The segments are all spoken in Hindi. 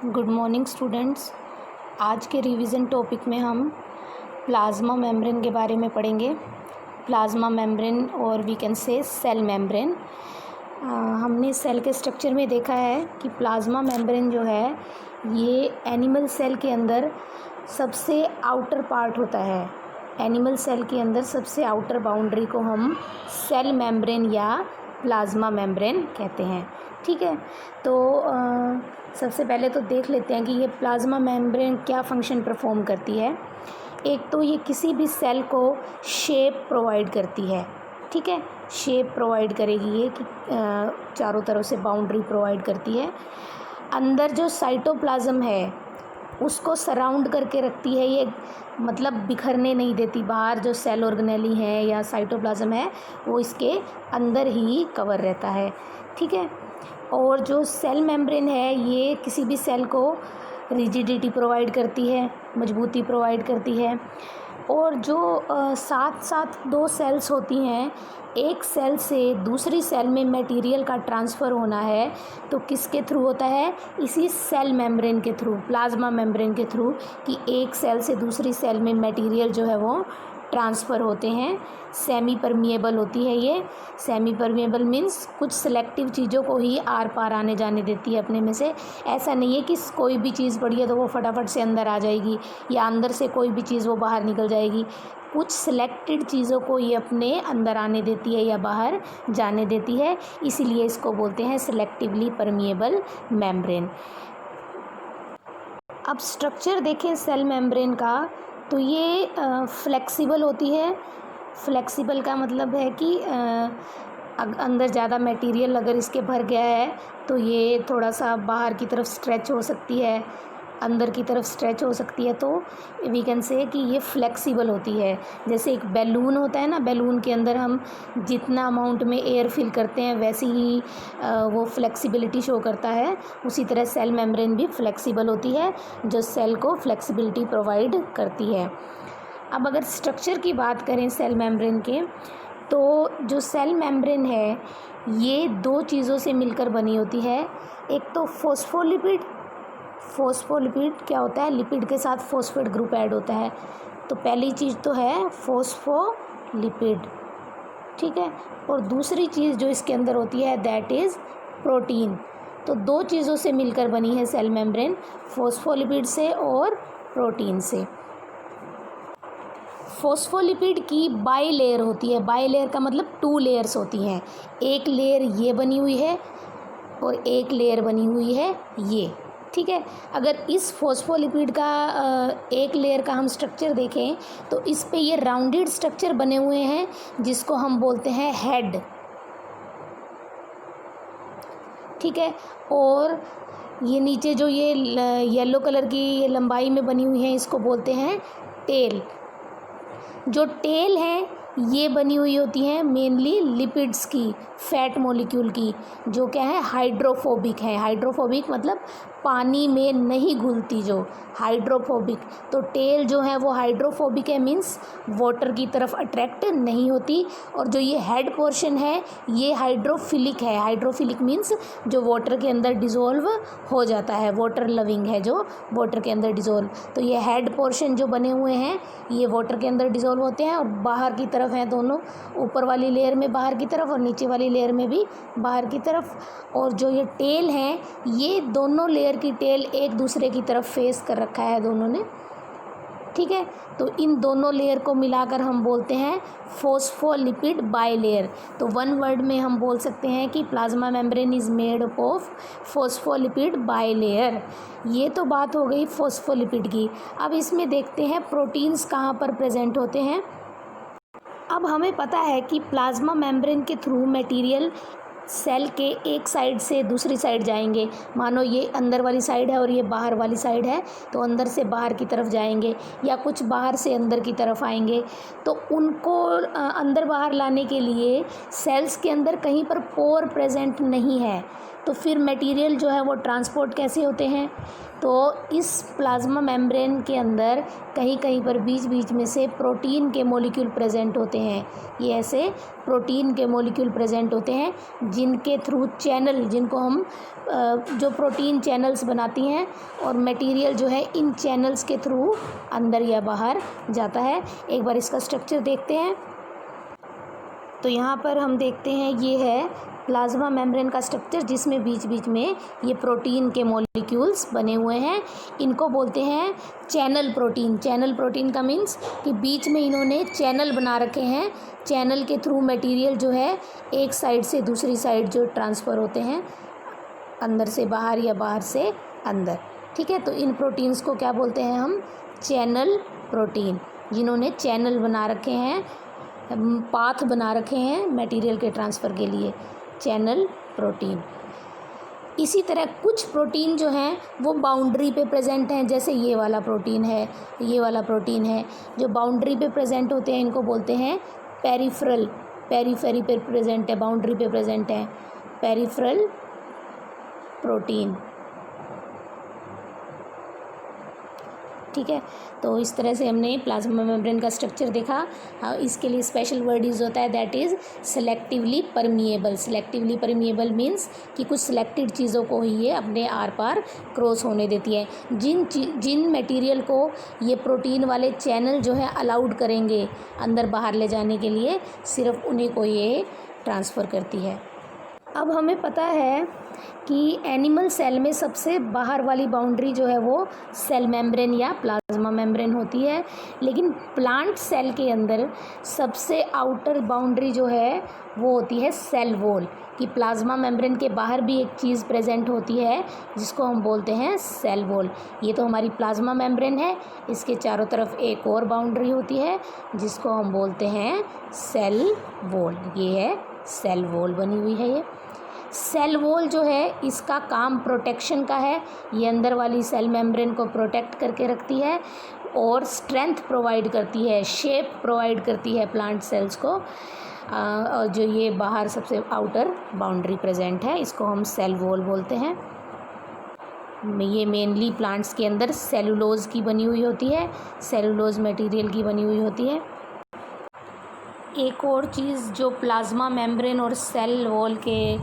Good morning students. आज के रिवीजन टॉपिक में हम प्लाज्मा मेम्ब्रेन के बारे में पढ़ेंगे। प्लाज्मा मेम्ब्रेन और we can say cell membrane. हमने सेल के स्ट्रक्चर में देखा है कि प्लाज्मा मेम्ब्रेन जो है ये एनिमल सेल के अंदर सबसे आउटर पार्ट होता है। एनिमल सेल के अंदर सबसे आउटर बाउंड्री को हम सेल मेम्ब्रेन या प्लाज्मा मेम्ब्रेन कहते हैं। ठीक है, तो सबसे पहले तो देख लेते हैं कि ये प्लाज्मा मेम्ब्रेन क्या फ़ंक्शन परफॉर्म करती है। एक तो ये किसी भी सेल को शेप प्रोवाइड करती है। ठीक है, शेप प्रोवाइड करेगी ये कि चारों तरफ से बाउंड्री प्रोवाइड करती है। अंदर जो साइटोप्लाज्म है उसको सराउंड करके रखती है ये, मतलब बिखरने नहीं देती। बाहर जो सेल ऑर्गेनेली है या साइटोप्लाज्म है वो इसके अंदर ही कवर रहता है। ठीक है, और जो सेल मेम्ब्रेन है ये किसी भी सेल को रिजिडिटी प्रोवाइड करती है, मजबूती प्रोवाइड करती है। और जो साथ साथ दो सेल्स होती हैं, एक सेल से दूसरी सेल में मटेरियल का ट्रांसफ़र होना है तो किसके थ्रू होता है? इसी सेल मेम्ब्रेन के थ्रू, प्लाज्मा मेम्ब्रेन के थ्रू, कि एक सेल से दूसरी सेल में मटेरियल जो है वो ट्रांसफ़र होते हैं। सेमी परमिएबल होती है ये। सेमी परमिएबल मीन्स कुछ सिलेक्टिव चीज़ों को ही आर पार आने जाने देती है अपने में से। ऐसा नहीं है कि कोई भी चीज़ पड़ी है तो वो फटाफट से अंदर आ जाएगी या अंदर से कोई भी चीज़ वो बाहर निकल जाएगी। कुछ सिलेक्टेड चीज़ों को ये अपने अंदर आने देती है या बाहर जाने देती है, इसीलिए इसको बोलते हैं सिलेक्टिवली परमिएबल मेम्ब्रेन। अब स्ट्रक्चर देखें सेल मेम्ब्रेन का, तो ये फ्लेक्सिबल होती है। फ्लेक्सिबल का मतलब है कि अंदर ज़्यादा मटेरियल अगर इसके भर गया है तो ये थोड़ा सा बाहर की तरफ स्ट्रेच हो सकती है, अंदर की तरफ स्ट्रेच हो सकती है। तो वी कैन से कि ये फ्लेक्सिबल होती है। जैसे एक बैलून होता है ना, बैलून के अंदर हम जितना अमाउंट में एयर फिल करते हैं वैसे ही वो फ्लेक्सिबिलिटी शो करता है। उसी तरह सेल मेम्ब्रेन भी फ्लेक्सिबल होती है, जो सेल को फ्लेक्सिबिलिटी प्रोवाइड करती है। अब अगर स्ट्रक्चर की बात करें सेल मेम्ब्रेन के, तो जो सेल मेम्ब्रेन है ये दो चीज़ों से मिलकर बनी होती है। एक तो फॉस्फोलिपिड। फॉस्फोलिपिड क्या होता है? लिपिड के साथ फॉस्फेट ग्रुप ऐड होता है। तो पहली चीज़ तो है फॉस्फोलिपिड। ठीक है, और दूसरी चीज़ जो इसके अंदर होती है दैट इज़ प्रोटीन। तो दो चीज़ों से मिलकर बनी है सेल मेम्ब्रेन, फॉस्फोलिपिड से और प्रोटीन से। फॉस्फोलिपिड की बाई लेयर होती है। बाई लेयर का मतलब 2 लेयर्स होती हैं। एक लेयर ये बनी हुई है और एक लेयर बनी हुई है ये। ठीक है, अगर इस फॉस्फोलिपिड का एक लेयर का हम स्ट्रक्चर देखें तो इस पे ये राउंडेड स्ट्रक्चर बने हुए हैं जिसको हम बोलते हैं हेड। ठीक है, और ये नीचे जो ये येलो कलर की ये लंबाई में बनी हुई है इसको बोलते हैं टेल। जो टेल है ये बनी हुई होती हैं मेनली लिपिड्स की, फैट मॉलिक्यूल की, जो क्या है हाइड्रोफोबिक है। हाइड्रोफोबिक मतलब पानी में नहीं घुलती, जो हाइड्रोफोबिक। तो टेल जो है वो हाइड्रोफोबिक है, मीन्स वाटर की तरफ अट्रैक्ट नहीं होती। और जो ये हेड पोर्शन है ये हाइड्रोफिलिक है। हाइड्रोफिलिक मीन्स जो वाटर के अंदर डिज़ोल्व हो जाता है, वाटर लविंग है जो वाटर के अंदर डिज़ोल्व। तो ये हेड पोर्शन जो बने हुए हैं ये वाटर के अंदर डिज़ोल्व होते हैं और बाहर की तरफ हैं दोनों, ऊपर वाली लेयर में बाहर की तरफ और नीचे वाली लेयर में भी बाहर की तरफ। और जो ये टेल हैं ये दोनों लेयर की टेल एक दूसरे की तरफ फेस कर रखा है दोनों ने। ठीक है, तो इन दोनों लेयर को मिलाकर हम बोलते हैं फॉस्फोलिपिड बाई लेयर। तो वन वर्ड में हम बोल सकते हैं कि plasma membrane is made up of phospholipid by layer. ये तो बात हो गई फॉस्फोलिपिड की। अब इसमें देखते हैं प्रोटीन्स कहाँ पर प्रेजेंट होते हैं। अब हमें पता है कि प्लाज्मा मेम्ब्रेन के थ्रू मटेरियल सेल के एक साइड से दूसरी साइड जाएंगे। मानो ये अंदर वाली साइड है और ये बाहर वाली साइड है, तो अंदर से बाहर की तरफ जाएंगे या कुछ बाहर से अंदर की तरफ आएंगे। तो उनको अंदर बाहर लाने के लिए सेल्स के अंदर कहीं पर पोर प्रेजेंट नहीं है। तो फिर मटेरियल जो है वो ट्रांसपोर्ट कैसे होते हैं, तो इस प्लाज्मा मेम्ब्रेन के अंदर कहीं कहीं पर बीच बीच में से प्रोटीन के मॉलिक्यूल प्रेजेंट होते हैं। ये ऐसे प्रोटीन के मॉलिक्यूल प्रेजेंट होते हैं जिनके थ्रू चैनल, जिनको हम जो प्रोटीन चैनल्स बनाती हैं, और मटेरियल जो है इन चैनल्स के थ्रू अंदर या बाहर जाता है। एक बार इसका स्ट्रक्चर देखते हैं। तो यहाँ पर हम देखते हैं ये है प्लाज्मा मेम्ब्रेन का स्ट्रक्चर, जिसमें बीच बीच में ये प्रोटीन के मॉलिक्यूल्स बने हुए हैं। इनको बोलते हैं चैनल प्रोटीन। चैनल प्रोटीन का मीन्स कि बीच में इन्होंने चैनल बना रखे हैं। चैनल के थ्रू मटेरियल जो है एक साइड से दूसरी साइड जो ट्रांसफ़र होते हैं, अंदर से बाहर या बाहर से अंदर। ठीक है, तो इन प्रोटीन्स को क्या बोलते हैं हम? चैनल प्रोटीन, जिन्होंने चैनल बना रखे हैं, पाथ बना रखे हैं मटेरियल के ट्रांसफ़र के लिए, चैनल प्रोटीन। इसी तरह कुछ प्रोटीन जो हैं वो बाउंड्री पे प्रेजेंट हैं, जैसे ये वाला प्रोटीन है, ये वाला प्रोटीन है, जो बाउंड्री पे प्रेजेंट होते हैं इनको बोलते हैं पेरिफेरल। पेरीफेरी पे प्रेजेंट है, बाउंड्री पे प्रेजेंट है, पेरिफेरल प्रोटीन। ठीक है, तो इस तरह से हमने प्लाज्मा मेम्ब्रेन का स्ट्रक्चर देखा। इसके लिए स्पेशल वर्ड यूज़ होता है, that is selectively permeable. Selectively permeable means कि कुछ सिलेक्टेड चीज़ों को ही ये अपने आर पार क्रॉस होने देती है। जिन मटेरियल को ये प्रोटीन वाले चैनल जो है अलाउड करेंगे अंदर बाहर ले जाने के लिए, सिर्फ उन्हीं को ये ट्रांसफ़र करती है। अब हमें पता है कि एनिमल सेल में सबसे बाहर वाली बाउंड्री जो है वो सेल मेम्ब्रेन या प्लाज्मा मेम्ब्रेन होती है, लेकिन प्लांट सेल के अंदर सबसे आउटर बाउंड्री जो है वो होती है सेल वॉल। कि प्लाज्मा मेम्ब्रेन के बाहर भी एक चीज़ प्रेजेंट होती है जिसको हम बोलते हैं सेल वॉल। ये तो हमारी प्लाज्मा मेम्ब्रेन है, इसके चारों तरफ एक और बाउंड्री होती है जिसको हम बोलते हैं सेल वॉल। ये है सेल वॉल बनी हुई है। ये सेल वॉल जो है इसका काम प्रोटेक्शन का है। ये अंदर वाली सेल मेम्ब्रेन को प्रोटेक्ट करके रखती है और स्ट्रेंथ प्रोवाइड करती है, शेप प्रोवाइड करती है प्लांट सेल्स को। और जो ये बाहर सबसे आउटर बाउंड्री प्रेजेंट है इसको हम सेल वॉल बोलते हैं। ये मेनली प्लांट्स के अंदर सेलुलोज की बनी हुई होती है, सेलुलोज मटेरियल की बनी हुई होती है। एक और चीज़ जो प्लाज्मा मेम्ब्रेन और सेल वॉल के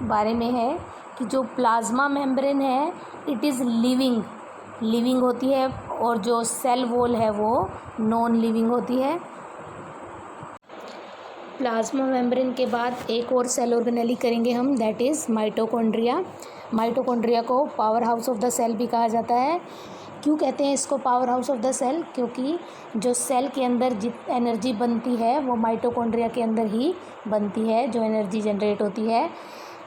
बारे में है कि जो प्लाज्मा मेम्ब्रेन है इट इज़ लिविंग होती है, और जो सेल वॉल है वो नॉन लिविंग होती है। प्लाज्मा मेम्ब्रेन के बाद एक और सेल ऑर्गेनेली करेंगे हम, दैट इज़ माइटोकॉन्ड्रिया। माइटोकॉन्ड्रिया को power house of the cell भी कहा जाता है। क्यों कहते हैं इसको power house of the cell? क्योंकि जो सेल के अंदर जित एनर्जी बनती है वो माइटोकॉन्ड्रिया के अंदर ही बनती है। जो एनर्जी जनरेट होती है,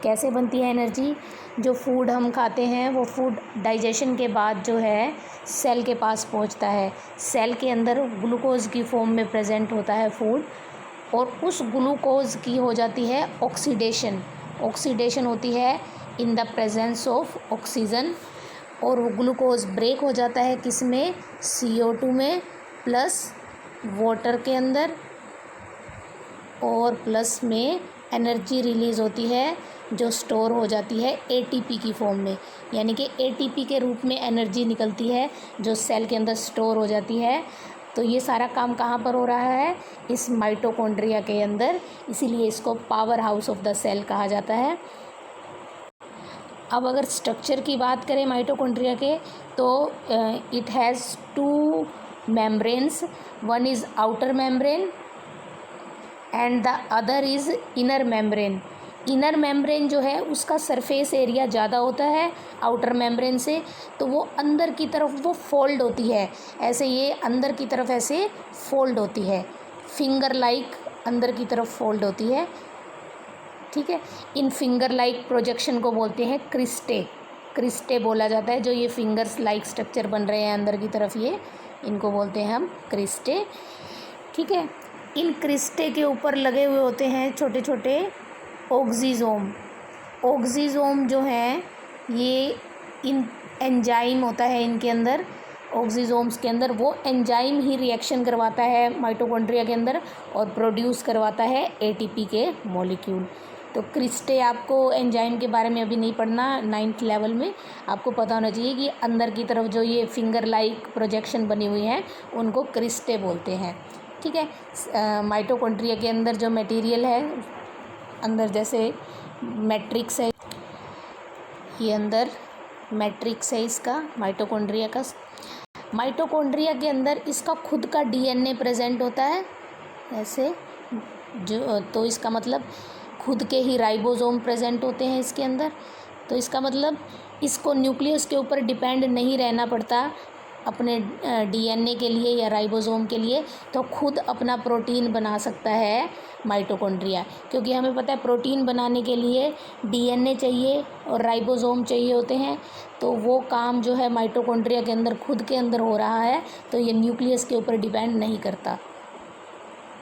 कैसे बनती है एनर्जी? जो फूड हम खाते हैं वो फूड डाइजेशन के बाद जो है सेल के पास पहुंचता है। सेल के अंदर ग्लूकोज़ की फॉर्म में प्रेजेंट होता है फूड, और उस ग्लूकोज़ की हो जाती है ऑक्सीडेशन होती है in the presence of oxygen, और वो ग्लूकोज ब्रेक हो जाता है किस में? CO2 में, प्लस वाटर के अंदर, और प्लस में एनर्जी रिलीज़ होती है जो स्टोर हो जाती है ATP की फॉर्म में। यानी कि ATP के रूप में एनर्जी निकलती है जो सेल के अंदर स्टोर हो जाती है। तो ये सारा काम कहाँ पर हो रहा है? इस माइटोकॉन्ड्रिया के अंदर, इसीलिए इसको power house of the cell कहा जाता है। अब अगर स्ट्रक्चर की बात करें माइटोकॉन्ड्रिया के, तो it has 2 membranes, one is outer membrane and the other is inner membrane. Inner membrane जो है उसका सरफेस एरिया ज़्यादा होता है आउटर मेम्ब्रेन से, तो वो अंदर की तरफ वो फोल्ड होती है, ऐसे ये अंदर की तरफ ऐसे फोल्ड होती है, फिंगर लाइक अंदर की तरफ फोल्ड होती है। ठीक है, इन फिंगर लाइक प्रोजेक्शन को बोलते हैं क्रिस्टे बोला जाता है। जो ये फिंगर्स लाइक स्ट्रक्चर बन रहे हैं अंदर की तरफ, ये इनको बोलते हैं हम क्रिस्टे। ठीक है, इन क्रिस्टे के ऊपर लगे हुए होते हैं छोटे छोटे ऑक्सीजोम जो हैं, ये इन एंजाइम होता है इनके अंदर, ऑक्सीजोम्स के अंदर वो एंजाइम ही रिएक्शन करवाता है माइटोकॉन्ड्रिया के अंदर और प्रोड्यूस करवाता है ATP के मॉलिक्यूल। तो क्रिस्टे आपको एंजाइम के बारे में अभी नहीं पढ़ना, 9th लेवल में आपको पता होना चाहिए कि अंदर की तरफ जो ये फिंगर लाइक प्रोजेक्शन बनी हुई हैं उनको क्रिस्टे बोलते हैं। ठीक है। माइटोकॉन्ड्रिया के अंदर जो मटेरियल है, अंदर जैसे मैट्रिक्स है, ये अंदर मैट्रिक्स है इसका माइटोकॉन्ड्रिया का। माइटोकॉन्ड्रिया के अंदर इसका खुद का डीएनए प्रेजेंट होता है ऐसे, जो तो इसका मतलब खुद के ही राइबोसोम प्रेजेंट होते हैं इसके अंदर। तो इसका मतलब इसको न्यूक्लियस के ऊपर डिपेंड नहीं रहना पड़ता अपने डीएनए के लिए या राइबोसोम के लिए, तो खुद अपना प्रोटीन बना सकता है माइटोकॉन्ड्रिया। क्योंकि हमें पता है प्रोटीन बनाने के लिए डीएनए चाहिए और राइबोसोम चाहिए होते हैं, तो वो काम जो है माइटोकॉन्ड्रिया के अंदर खुद के अंदर हो रहा है, तो ये न्यूक्लियस के ऊपर डिपेंड नहीं करता।